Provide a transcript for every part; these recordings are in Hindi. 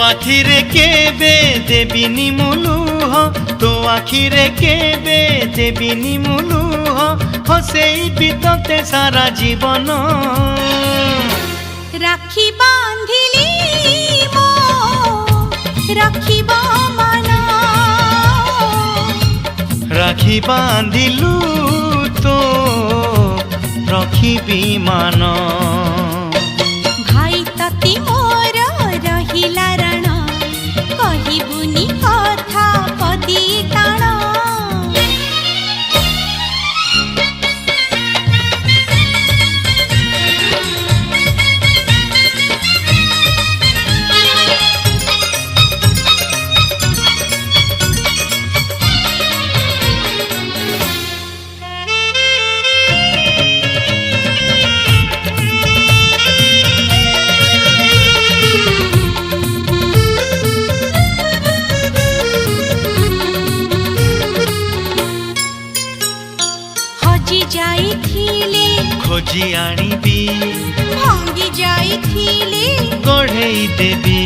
आखिरे केबे देबिनी मुलुह तो आखिरे केबे देबिनी मुलुह हसेई बितते सारा जीवन राखी बांधिली मो राखिब मन राखी बांधिलु तो रखिबी मान भाई तती मोर रहिला रण कहिबुनी कथा पदी टाण खोजी आनिबी भांगी जाइथिले गढ़ेई देबी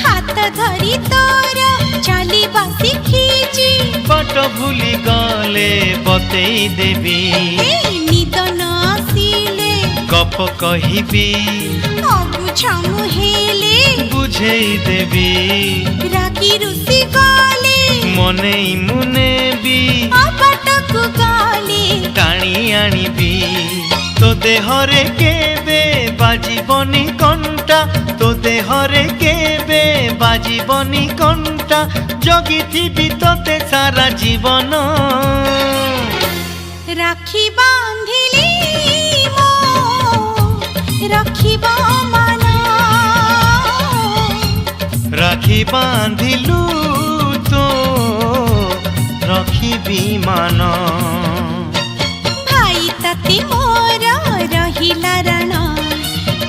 हाथ धरी तोर चलिबा शिखिची बाट भूली गले बतेई देबी निद न आसिले गप कहिबी अबुझा मुहेले बुझेई देबी रागी रुसी गले मनेई मुनेबी अबाटकु गले टाणी आनिबी तो देहरे केबे बाजिबनी कंटा तो देहरे केबे बाजिबनी कंटा जगिथिबी तोते सारा जीवन राखी बांधिली मो राखिब मन राखी बांधिलु तो रखिबी मान भाई तती मोर रहिला रण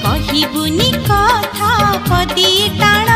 कहिबुनी कथा पदी टाण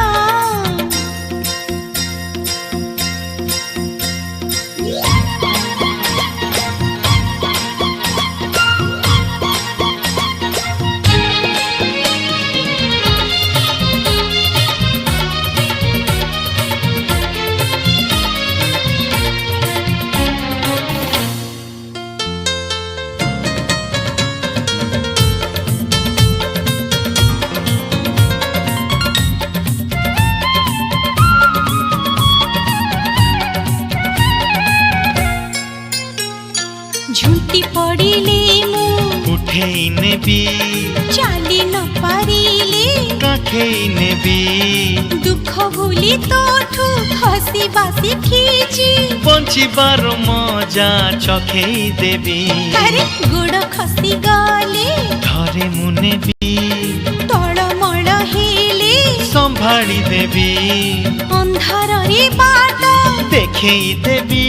झुंटी पड़िले मु उठेई नेबी चाली न पारिले काखेई नेबी दुख भूली तोठू हसिबा शिखिची बंचिबार मजा चखेई देबी अरे गोड़ खसी गले धरे मुनेबी तळमळ हेले संभाली देबी अंधार रे बाट देखेई देबी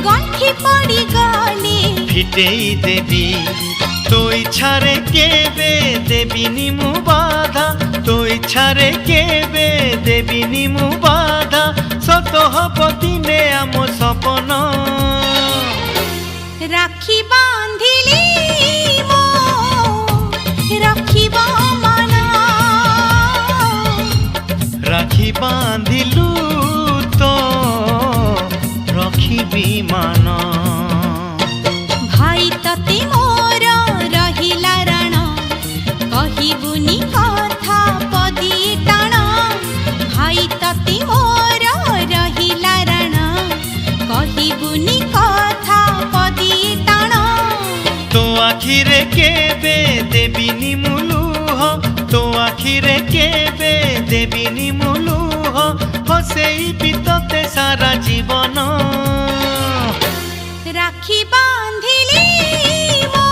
गंठी पड़ी गले फिटेई देबी तो इच्छारे केबे देबिनी मु बाधा तो इच्छारे केबे देबिनी मु बाधा सत हब दिने आम सपन राखी बांधिली मो राखिब मन राखी बांधिलु तो रखिबी मान भाई तती मोर रहिला रण कहिबुनी कथा पदी टाण भाई तती मोर रहिला रण कहिबुनी कथा पदी टाण तो आखिरे केबे देबिनी मुलुह तो आखिरे केबे देबिनी मुलुह हसेई बितते सारा जीवन राखी बांधिली मो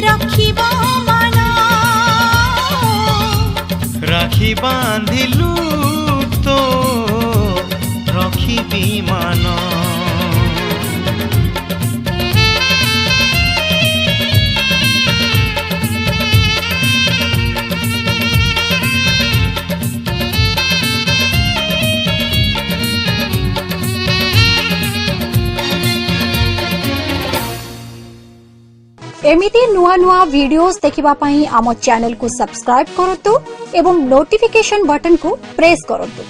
राखिब मन राखी बांधिलु तो रखिबी मान एमिति नुआ नुआ वीडियोस देखिबा पई आम चैनल को सब्सक्राइब करतु एवं नोटिफिकेशन बटन को प्रेस करतु।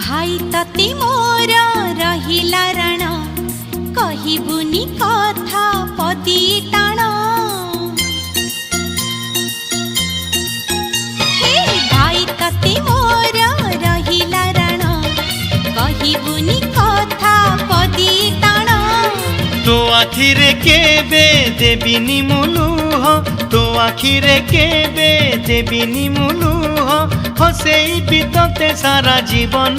भाई तते मोर रहिला रण कहिबुनी कथा पदी टाण हे भाई तते मोर रहिला रण कहिबुनी कथा पदी टाण तो आखिरे केबे देबिनी मुलुह तो आखिरे केबे देबिनी मुलुह हसेई बितते सारा जीवन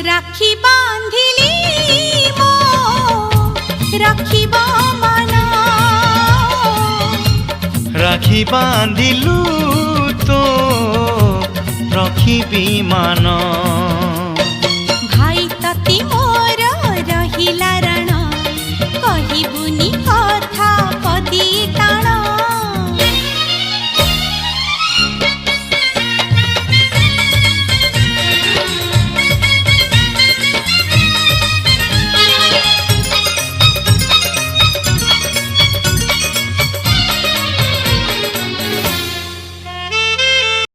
राखी बांधिली मो राखिबा मन राखी बांधिलु तो रखिबी मान।